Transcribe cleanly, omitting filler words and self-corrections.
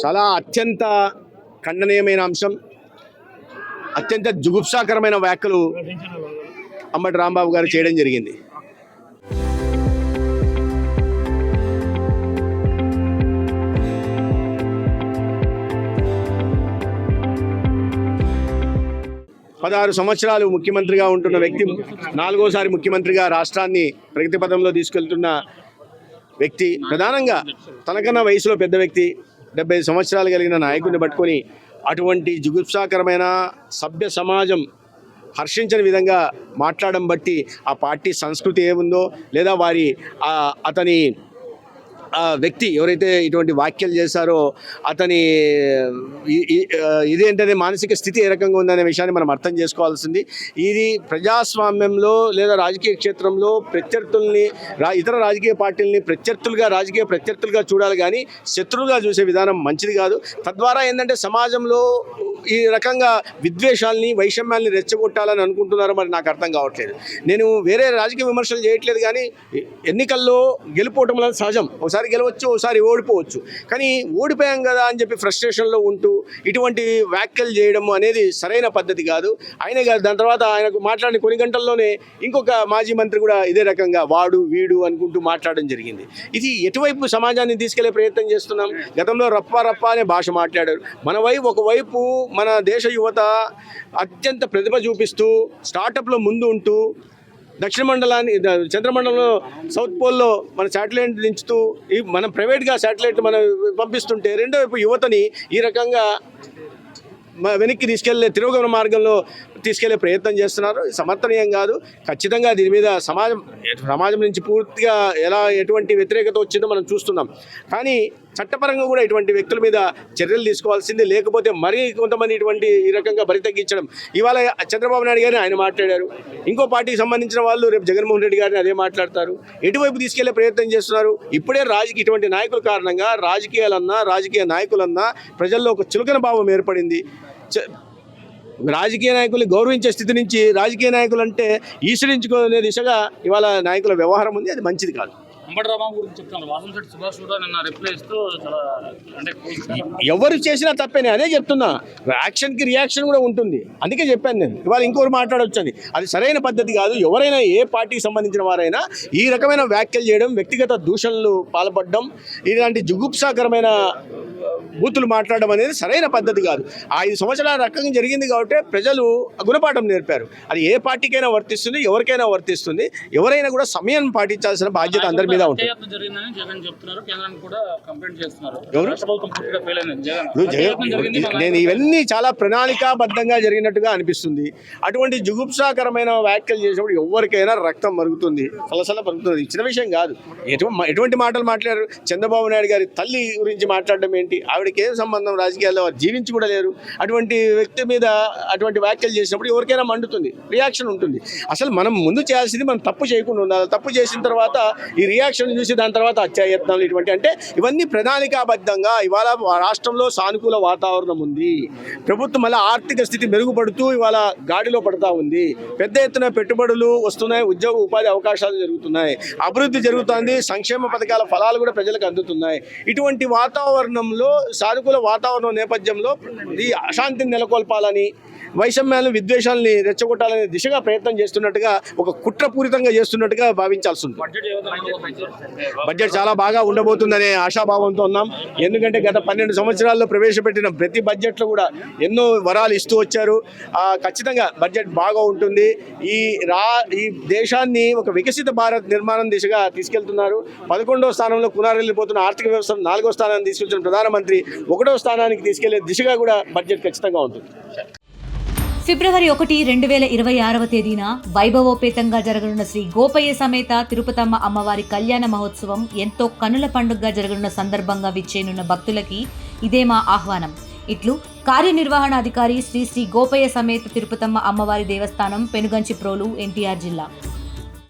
చాలా అత్యంత ఖండనీయమైన అంశం, అత్యంత జుగుప్సాకరమైన వ్యాఖ్యలు అంబటి రాంబాబు గారు చేయడం జరిగింది. పదహారు సంవత్సరాలు ముఖ్యమంత్రిగా ఉంటున్న వ్యక్తి, నాలుగోసారి ముఖ్యమంత్రిగా రాష్ట్రాన్ని ప్రగతి పథంలో తీసుకెళ్తున్న వ్యక్తి, ప్రధానంగా తనకన్నా వయసులో పెద్ద వ్యక్తి, 75 సంవత్సరాలు కలిగిన నాయకుడిని పట్టుకొని అటువంటి జుగుప్సాకరమైన సభ్య సమాజం హర్షించని విధంగా మాట్లాడడం బట్టి ఆ పార్టీ సంస్కృతి ఏముందో, లేదా అతని వ్యక్తి ఎవరైతే ఇటువంటి వ్యాఖ్యలు చేశారో అతని ఇదేంటనే మానసిక స్థితి ఏ రకంగా ఉందనే విషయాన్ని మనం అర్థం చేసుకోవాల్సింది. ఇది ప్రజాస్వామ్యంలో లేదా రాజకీయ క్షేత్రంలో ప్రత్యర్థుల్ని, ఇతర రాజకీయ పార్టీలని రాజకీయ ప్రత్యర్థులుగా చూడాలి, కానీ శత్రువుగా చూసే విధానం మంచిది కాదు. తద్వారా ఏంటంటే సమాజంలో ఈ రకంగా విద్వేషాలని, వైషమ్యాల్ని రెచ్చగొట్టాలని అనుకుంటున్నారో మరి నాకు అర్థం కావట్లేదు. నేను వేరే రాజకీయ విమర్శలు చేయట్లేదు, కానీ ఎన్నికల్లో గెలుపోవటం అనేది సహజం. ఒకసారి గెలవచ్చు, ఒకసారి ఓడిపోవచ్చు. కానీ ఓడిపోయాం కదా అని చెప్పి ఫ్రస్ట్రేషన్లో ఉంటూ ఇటువంటి వ్యాఖ్యలు చేయడం అనేది సరైన పద్ధతి కాదు. ఆయనే కాదు, దాని తర్వాత ఆయనకు మాట్లాడిన కొన్ని గంటల్లోనే ఇంకొక మాజీ మంత్రి కూడా ఇదే రకంగా వాడు వీడు అనుకుంటూ మాట్లాడడం జరిగింది. ఇది ఎటువైపు సమాజాన్ని తీసుకెళ్లే ప్రయత్నం చేస్తున్నాం? గతంలో రప్ప అనే భాష మాట్లాడారు. ఒకవైపు మన దేశ యువత అత్యంత ప్రతిభ చూపిస్తూ స్టార్టప్లో ముందు ఉంటూ చంద్రమండలంలో సౌత్ పోల్లో మన శాటిలైట్ దించుతూ మనం ప్రైవేట్గా శాటిలైట్ మనం పంపిస్తుంటే, రెండో వైపు యువతని ఈ రకంగా వెనక్కి తిరోగమన మార్గంలో తీసుకెళ్లే ప్రయత్నం చేస్తున్నారు. సమర్థనీయం కాదు. ఖచ్చితంగా దీని మీద సమాజం నుంచి పూర్తిగా ఎటువంటి వ్యతిరేకత వచ్చిందో మనం చూస్తున్నాం. కానీ చట్టపరంగా కూడా ఇటువంటి వ్యక్తుల మీద చర్యలు తీసుకోవాల్సింది. లేకపోతే మరీ కొంతమంది ఈ రకంగా బరి తగ్గించడం. ఇవాళ చంద్రబాబు నాయుడు గారిని ఆయన మాట్లాడారు, ఇంకో పార్టీకి సంబంధించిన వాళ్ళు రేపు జగన్మోహన్ రెడ్డి గారిని అదే మాట్లాడతారు. ఎటువైపు తీసుకెళ్లే ప్రయత్నం చేస్తున్నారు? ఇప్పుడే ఇటువంటి నాయకుల కారణంగా రాజకీయ నాయకులన్నా ప్రజల్లో ఒక చులకన భావం ఏర్పడింది. రాజకీయ నాయకుల్ని గౌరవించే స్థితి నుంచి రాజకీయ నాయకులు అంటే ఈశ్వరించుకునే దిశగా ఇవాళ నాయకుల వ్యవహారం ఉంది. అది మంచిది కాదు. అంబటి రాంబాబు గురించి చెప్తాను. వాసంశెట్టి సుభాష్ కూడా నిన్న రిప్లై ఇస్తూ ఎవరు చేసినా తప్పేనే, అదే చెప్తున్నా. యాక్షన్కి రియాక్షన్ కూడా ఉంటుంది. అందుకే చెప్పాను నేను. ఇవాళ ఇంకోరు మాట్లాడొచ్చని, అది సరైన పద్ధతి కాదు. ఎవరైనా ఏ పార్టీకి సంబంధించిన వారైనా ఈ రకమైన వ్యాఖ్యలు చేయడం, వ్యక్తిగత దూషణలు పాల్పడడం, ఇలాంటి జుగుప్సాకరమైన బూతులు మాట్లాడడం అనేది సరైన పద్ధతి కాదు. 5 సంవత్సరాల రకంగా జరిగింది కాబట్టి ప్రజలు గుణపాఠం నేర్పారు. అది ఏ పార్టీకైనా వర్తిస్తుంది, ఎవరికైనా వర్తిస్తుంది. ఎవరైనా కూడా సమయం పాటించాల్సిన బాధ్యత అందరి మీద ఉంటుంది. నేను ఇవన్నీ చాలా ప్రణాళికాబద్ధంగా జరిగినట్టుగా అనిపిస్తుంది. అటువంటి జుగుప్సాకరమైన వ్యాఖ్యలు చేసినప్పుడు ఎవరికైనా రక్తం మరుగుతుంది, సలసల మరుగుతుంది. ఇచ్చిన విషయం కాదు. ఎటువంటి మాటలు మాట్లాడారు? చంద్రబాబు నాయుడు గారి తల్లి గురించి మాట్లాడడం ఏంటి? ఆవిడకి ఏం సంబంధం? రాజకీయాల్లో జీవించి కూడా లేరు. అటువంటి వ్యక్తి మీద అటువంటి వ్యాఖ్యలు చేసినప్పుడు ఎవరికైనా మండుతుంది, రియాక్షన్ ఉంటుంది. అసలు మనం ముందు చేయాల్సింది మనం తప్పు చేయకుండా ఉండాలి. తప్పు చేసిన తర్వాత ఈ రియాక్షన్ చూసి దాని తర్వాత అత్యాయత్నాలు అంటే ఇవన్నీ ప్రణాళికాబద్ధంగా. ఇవాళ రాష్ట్రంలో సానుకూల వాతావరణం ఉంది. ప్రభుత్వం మళ్ళీ ఆర్థిక స్థితి మెరుగుపడుతూ ఇవాళ గాడిలో పడుతూ ఉంది. పెద్ద ఎత్తున పెట్టుబడులు వస్తున్నాయి, ఉద్యోగ ఉపాధి అవకాశాలు జరుగుతున్నాయి, అభివృద్ధి జరుగుతుంది, సంక్షేమ పథకాల ఫలాలు కూడా ప్రజలకు అందుతున్నాయి. ఇటువంటి వాతావరణంలో, సానుకూల వాతావరణం నేపథ్యంలో ఈ అశాంతిని నెలకొల్పాలని, వైషమ్యాలను, విద్వేషాలని రెచ్చగొట్టాలనే దిశగా ప్రయత్నం చేస్తున్నట్టుగా, ఒక కుట్రపూరితంగా చేస్తున్నట్టుగా భావించాల్సి ఉంది. బడ్జెట్ చాలా బాగా ఉండబోతుందనే ఆశాభావంతో ఉన్నాం. ఎందుకంటే గత 12 సంవత్సరాల్లో ప్రవేశపెట్టిన ప్రతి బడ్జెట్లో కూడా ఎన్నో వరాలు ఇస్తూ వచ్చారు. ఖచ్చితంగా బడ్జెట్ బాగా ఉంటుంది. ఈ దేశాన్ని ఒక వికసిత భారత్ నిర్మాణం దిశగా తీసుకెళ్తున్నారు. 11వ స్థానంలో కునారెళ్ళిపోతున్న ఆర్థిక వ్యవస్థ 4వ స్థానాన్ని తీసుకొచ్చిన ప్రధానమంత్రి 1వ స్థానానికి తీసుకెళ్లే దిశగా కూడా బడ్జెట్ ఖచ్చితంగా ఉంటుంది. ఫిబ్రవరి 1, 2026వ తేదీన వైభవోపేతంగా జరగనున్న శ్రీ గోపయ్య సమేత తిరుపతమ్మ అమ్మవారి కళ్యాణ మహోత్సవం ఎంతో కనుల పండుగగా జరగనున్న సందర్భంగా విచ్చేనున్న భక్తులకి ఇదే మా ఆహ్వానం. ఇట్లు కార్యనిర్వహణాధికారి శ్రీ గోపయ్య సమేత తిరుపతమ్మ అమ్మవారి దేవస్థానం, పెనుగంచి ప్రోలు, ఎన్టీఆర్ జిల్లా.